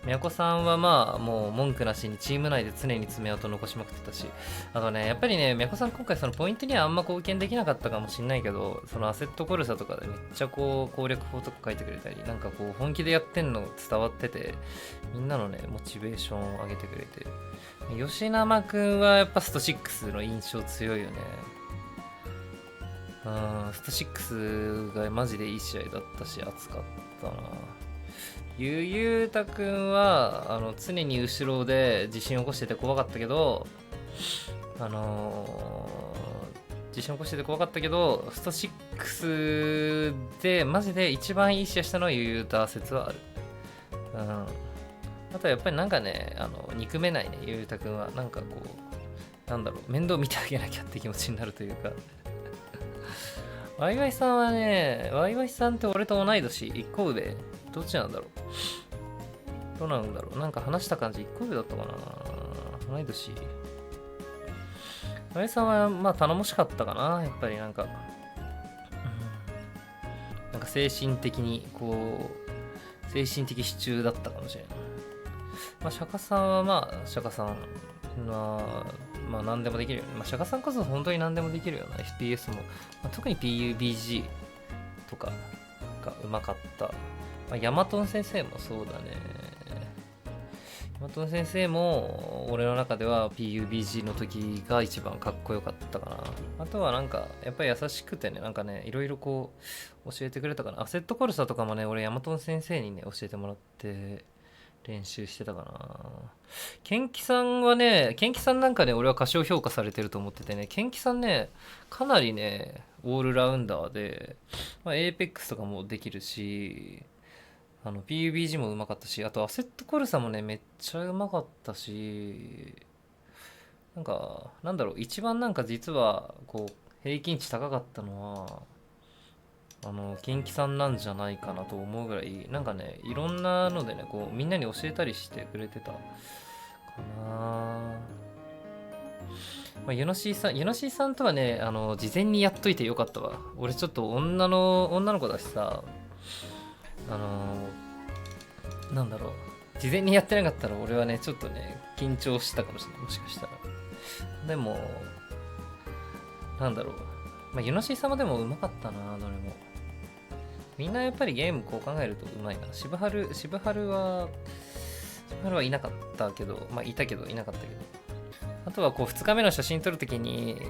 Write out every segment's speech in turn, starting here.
宮古さんはまあもう文句なしにチーム内で常に爪痕残しまくってたし、あとねやっぱりね宮古さん今回そのポイントにはあんま貢献できなかったかもしんないけど、そのアセットコルサとかでめっちゃこう攻略法とか書いてくれたり、なんかこう本気でやってんの伝わってて、みんなのねモチベーションを上げてくれて、吉生くんはやっぱスト6の印象強いよね。スト6がマジでいい試合だったし熱かったな。ゆうたくんは常に後ろで地震起こしてて怖かったけど、あの地震起こしてて怖かったけど、スト6でマジで一番いい試合したのはゆうた説はある。あとはやっぱりなんかね、憎めないね、ゆうたくんは。なんかこう、なんだろう、面倒見てあげなきゃって気持ちになるというか。ワイワイさんはね、ワイワイさんって俺と同い年、1個上どっちなんだろう、どうなんだろう、なんか話した感じ1個上だったかな、同い年。ワイワイさんはまあ頼もしかったかな、やっぱりなんか、なんか精神的に、こう、精神的支柱だったかもしれない。まあ、釈迦さんはまあ、釈迦さんは、まあ何でもできるよね。まあ、釈迦さんこそ本当に何でもできるよな、FPS も。まあ、特に PUBG とかがうまかった。まあ、ヤマトン先生もそうだね。ヤマトン先生も俺の中では PUBG の時が一番かっこよかったかな。あとはなんかやっぱり優しくてね、なんかね、いろいろこう教えてくれたかな。アセットコルサとかもね、俺ヤマトン先生にね、教えてもらって練習してたかな。ケンキさんはね、ケンキさんなんかね、俺は過小評価されてると思っててね、ケンキさんね、かなりね、オールラウンダーで、まあ、APEX とかもできるし、PUBG もうまかったし、あとアセットコルサもね、めっちゃうまかったし、なんか、なんだろう、一番なんか実は、こう、平均値高かったのは、ケンキさんなんじゃないかなと思うぐらい、なんかね、いろんなのでね、こう、みんなに教えたりしてくれてたかな。まあ、ユノシーさんとはね、事前にやっといてよかったわ。俺ちょっと女の子だしさ、あのなんだろう。事前にやってなかったら俺はね、ちょっとね、緊張したかもしれない。もしかしたら。でも、なんだろう。まあ、ユノシーさんもでもうまかったな、どれも。みんなやっぱりゲームこう考えるとうまいな。渋春はいなかったけど、まあいたけどいなかったけど。あとはこう2日目の写真撮るときに、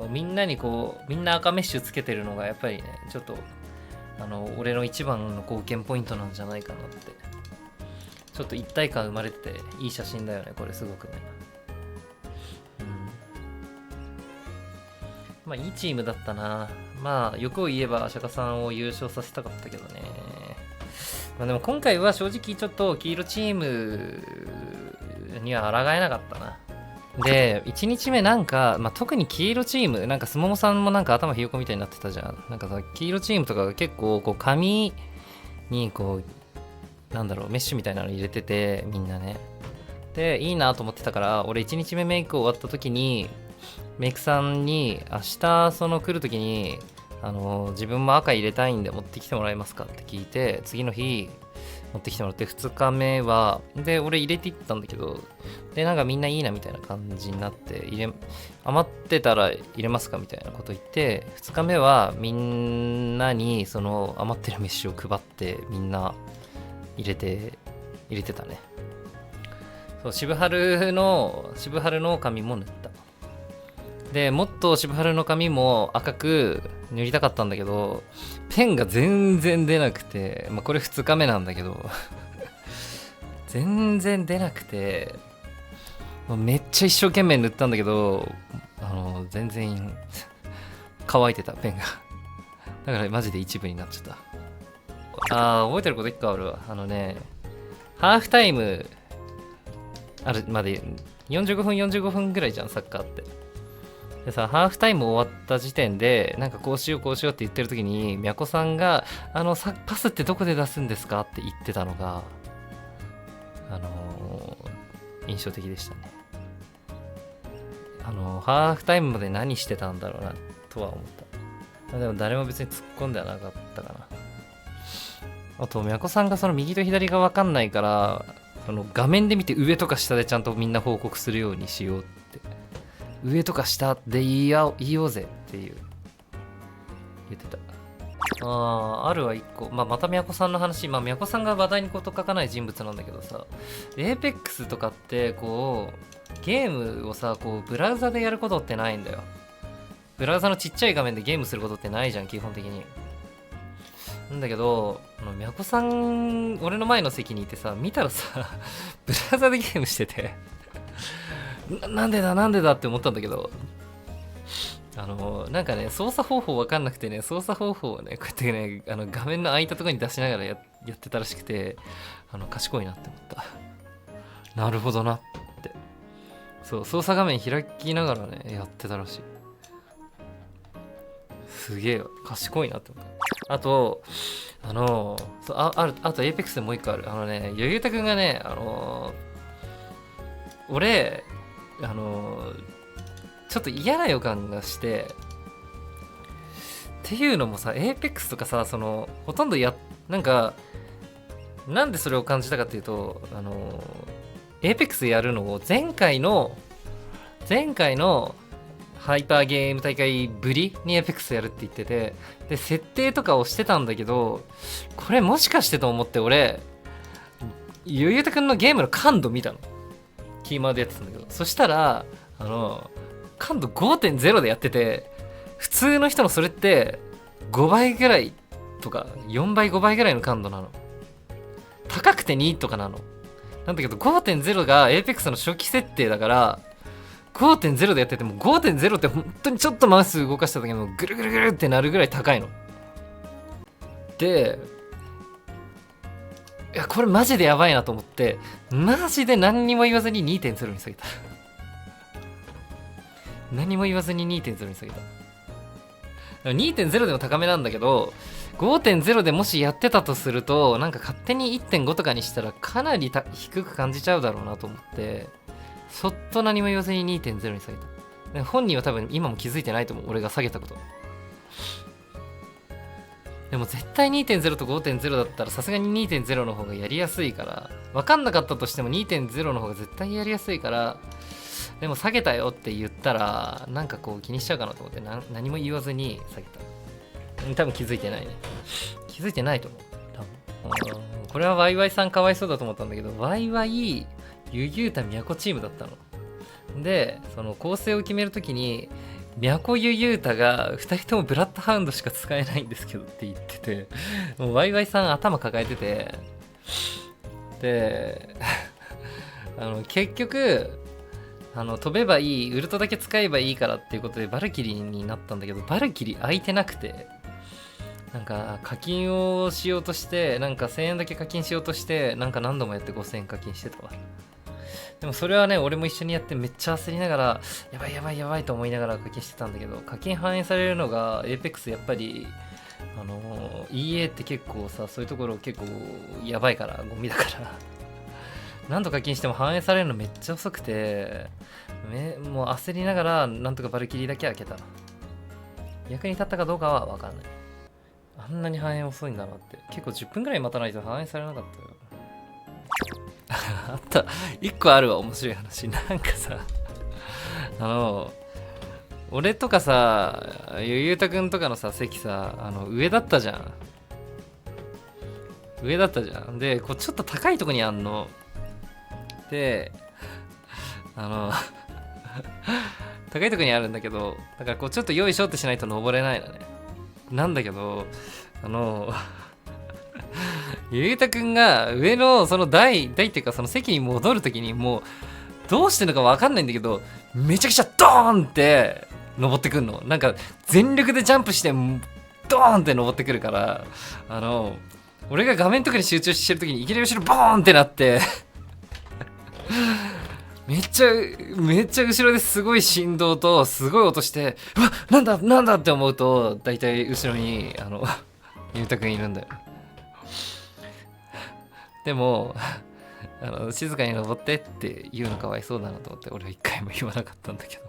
みんなにこう、みんな赤メッシュつけてるのがやっぱりね、ちょっと、俺の一番の貢献ポイントなんじゃないかなって。ちょっと一体感生まれてて、いい写真だよね、これすごくね。うん。まあいいチームだったな。まあ欲を言えば釈迦さんを優勝させたかったけどね。まあでも今回は正直ちょっと黄色チームには抗えなかったな。で、1日目なんか、まあ、特に黄色チーム、なんかスモモさんもなんか頭ひよこみたいになってたじゃん。なんかさ、黄色チームとかが結構こう髪にこう、なんだろう、メッシュみたいなの入れてて、みんなね。で、いいなと思ってたから、俺1日目メイク終わった時に、メイクさんに明日その来る時に自分も赤入れたいんで持ってきてもらえますかって聞いて、次の日持ってきてもらって、2日目はで俺入れていったんだけど、でなんかみんないいなみたいな感じになって、余ってたら入れますかみたいなこと言って、2日目はみんなにその余ってる飯を配って、みんな入れてたね。そう、渋春の髪も塗った。でもっと渋春の髪も赤く塗りたかったんだけど、ペンが全然出なくて、まあ、これ2日目なんだけど全然出なくて、めっちゃ一生懸命塗ったんだけど、全然乾いてたペンがだからマジで一部になっちゃった。覚えてること1個あるわ。ハーフタイムあるまで45分ぐらいじゃん、サッカーって。でさ、ハーフタイム終わった時点で、なんかこうしようこうしようって言ってる時に、みやこさんが、パスってどこで出すんですかって言ってたのが、印象的でしたね。ハーフタイムまで何してたんだろうな、とは思った。でも誰も別に突っ込んではなかったかな。あと、みやこさんがその右と左がわかんないから、画面で見て上とか下でちゃんとみんな報告するようにしようって、上とか下で言おうぜっていう言ってた。あるは1個、また宮古さんの話、宮古さんが話題にこと書かない人物なんだけどさ、エーペックスとかってこうゲームをさこうブラウザでやることってないんだよ。ブラウザのちっちゃい画面でゲームすることってないじゃん基本的に。なんだけど宮古さん俺の前の席にいてさ、見たらさブラウザでゲームしててなんでだって思ったんだけど、なんかね操作方法わかんなくてね、操作方法をねこうやってね画面の空いたところに出しながらやってたらしくて、賢いなって思った。なるほどなって。そう操作画面開きながらねやってたらしい。すげえよ賢いなって思った。あとあとエイペックスでもう一個ある。ゆうたくんがね俺ちょっと嫌な予感がして、っていうのもさ、エーペックスとかさ、ほとんどなんでそれを感じたかっていうと、エーペックスやるのを前回のハイパーゲーム大会ぶりにエーペックスやるって言ってて、で設定とかをしてたんだけど、これもしかしてと思って俺ゆうたくんのゲームの感度見たの、キーマーでやってたんだけど、そしたら感度 5.0 でやってて、普通の人のそれって5倍ぐらいとか4倍5倍ぐらいの感度なの。高くて2とかなの。なんだけど 5.0 が APEX の初期設定だから、5.0 でやってても 5.0 って本当にちょっとマウス動かした時もぐるぐるぐるってなるぐらい高いの。で、いやこれマジでやばいなと思って、マジで何にも言わずに 2.0 に下げた。何も言わずに 2.0 に下げた。2.0 でも高めなんだけど、5.0 でもしやってたとすると、なんか勝手に 1.5 とかにしたらかなり低く感じちゃうだろうなと思って、そっと何も言わずに 2.0 に下げた。本人は多分今も気づいてないと思う、俺が下げたこと。でも絶対 2.0 と 5.0 だったらさすがに 2.0 の方がやりやすいから、分かんなかったとしても 2.0 の方が絶対やりやすいから、でも下げたよって言ったらなんかこう気にしちゃうかなと思って何も言わずに下げた。多分気づいてないね。気づいてないと思う。多分これはワイワイさんかわいそうだと思ったんだけど、ワイワイゆうたみやこチームだったので、その構成を決めるときにみやこゆうたが2人ともブラッドハウンドしか使えないんですけどって言ってて、もうワイワイさん頭抱えてて、で結局飛べばいい、ウルトだけ使えばいいからっていうことでバルキリーになったんだけど、バルキリー空いてなくて、なんか課金をしようとして、なんか1000円だけ課金しようとして、なんか何度もやって5000円課金してたわ。でもそれはね、俺も一緒にやってめっちゃ焦りながら、やばいと思いながら課金してたんだけど、課金反映されるのが APEX やっぱりEA って結構さ、そういうところ結構やばいから、ゴミだから何度課金しても反映されるのめっちゃ遅くて、もう焦りながらなんとかバルキリーだけ開けた。役に立ったかどうかは分かんない。あんなに反映遅いんだなって。結構10分ぐらい待たないと反映されなかったよあった1個あるわ、面白い話。なんかさ、俺とかさ、ゆうたくんとかのさ席さ、上だったじゃん。でこうちょっと高いとこにあんので、高いとこにあるんだけど、だからこうちょっと用意しようってしないと登れないのね。なんだけどゆうたくんが上のその台っていうかその席に戻るときに、もうどうしてるのか分かんないんだけど、めちゃくちゃドーンって登ってくんの。なんか全力でジャンプしてドーンって登ってくるから、俺が画面とかに集中してるときにいきなり後ろボーンってなってめっちゃ後ろですごい振動とすごい音して、うわなんだって思うと、だいたい後ろにゆうたくんいるんだよ。でも静かに登ってって言うのかわいそうだなと思って、俺は一回も言わなかったんだけど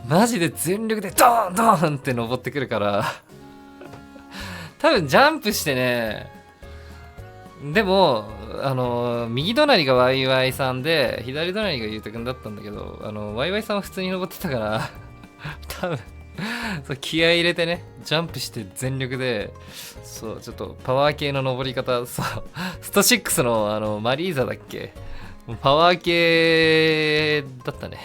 マジで全力でドーンって登ってくるから多分ジャンプしてね、でも右隣がワイワイさんで左隣がゆうたくんだったんだけど、ワイワイさんは普通に登ってたから多分そう気合い入れてね、ジャンプして全力で、そうちょっとパワー系の登り方、そうスト6のマリーザだっけ、パワー系だったね。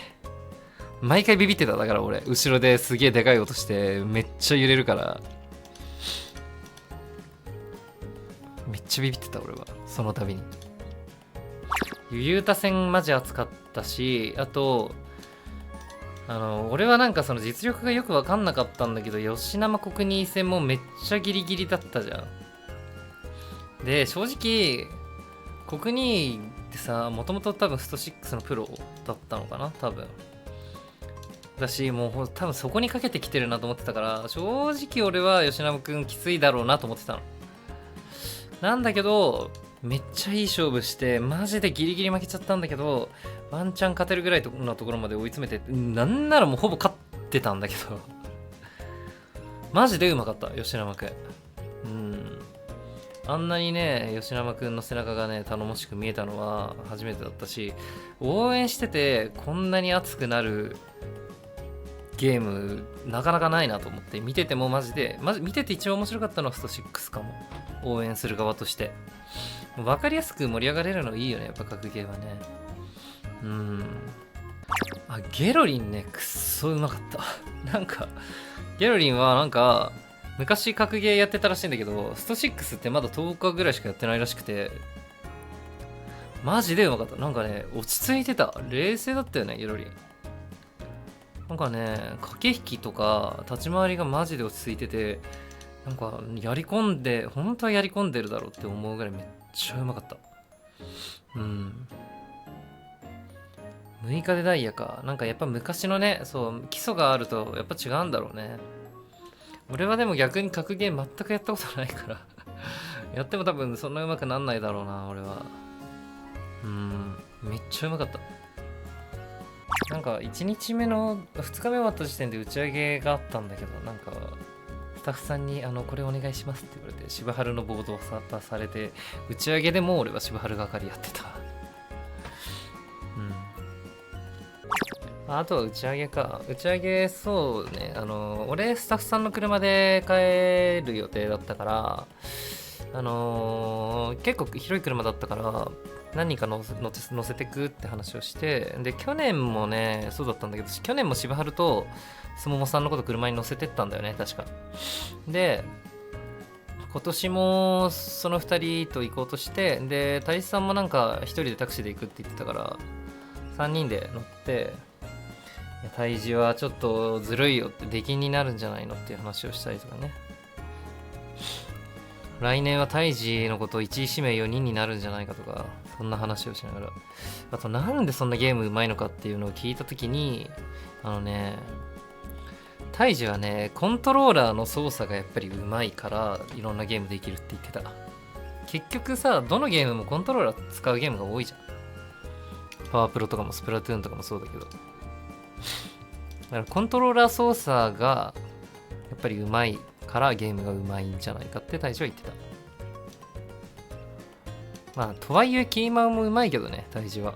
毎回ビビってた。だから俺後ろですげえでかい音してめっちゃ揺れるから、めっちゃビビってた俺はその度に。ゆうた戦マジ熱かったし、あと俺はなんかその実力がよく分かんなかったんだけど、吉生国2戦もめっちゃギリギリだったじゃん。で正直国2ってさ、もともと多分スト6のプロだったのかな多分だし、もう多分そこにかけてきてるなと思ってたから、正直俺は吉生くんきついだろうなと思ってたの。なんだけどめっちゃいい勝負してマジでギリギリ負けちゃったんだけど、ワンチャン勝てるぐらいのところまで追い詰めて、なんならもうほぼ勝ってたんだけどマジでうまかった吉生くん。あんなにね吉生くんの背中がね頼もしく見えたのは初めてだったし、応援しててこんなに熱くなるゲームなかなかないなと思って、見ててもマジ見てて一番面白かったのはスト6かも。応援する側として分かりやすく盛り上がれるのいいよね、やっぱ格ゲーはね。ゲロリンねくっそうまかったなんかゲロリンはなんか昔格ゲーやってたらしいんだけど、スト6ってまだ10日ぐらいしかやってないらしくて、マジでうまかった。なんかね落ち着いてた、冷静だったよねゲロリン。なんかね駆け引きとか立ち回りがマジで落ち着いてて、なんかやり込んで、本当はやり込んでるだろうって思うぐらいめっちゃうまかった。6日でダイヤか。なんかやっぱ昔のね、そう基礎があるとやっぱ違うんだろうね。俺はでも逆に格ゲー全くやったことないからやっても多分そんな上手くなんないだろうな俺は。めっちゃうまかった。なんか1日目の2日目終わった時点で打ち上げがあったんだけど、なんかスタッフさんにこれお願いしますって言われて、柴春のボードを渡されて、打ち上げでも俺は柴春係やってた。あとは打ち上げか。打ち上げ、そうね。俺、スタッフさんの車で帰る予定だったから、結構広い車だったから、何人か乗せてくって話をして、で、去年もね、そうだったんだけど、去年も柴春とすももさんのこと車に乗せてったんだよね、確か。で、今年もその2人と行こうとして、で、大志さんもなんか1人でタクシーで行くって言ってたから、3人で乗って、胎児はちょっとずるいよって、出禁になるんじゃないのっていう話をしたりとかね。来年は胎児のことを1位指名4人になるんじゃないかとか、そんな話をしながら。あとなんでそんなゲームうまいのかっていうのを聞いたときに、胎児はねコントローラーの操作がやっぱりうまいからいろんなゲームできるって言ってた。結局さ、どのゲームもコントローラー使うゲームが多いじゃん。パワープロとかもスプラトゥーンとかもそうだけど、だからコントローラー操作がやっぱりうまいからゲームがうまいんじゃないかって大地は言ってた。まあとはいえキーマンもうまいけどね、大地は。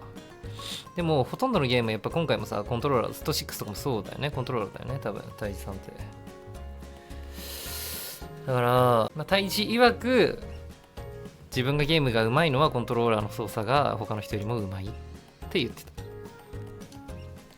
でもほとんどのゲームやっぱ今回もさ、コントローラー、スト6とかもそうだよね、コントローラーだよね多分大地さんって。だから、大地曰く自分がゲームがうまいのはコントローラーの操作が他の人よりもうまいって言ってた。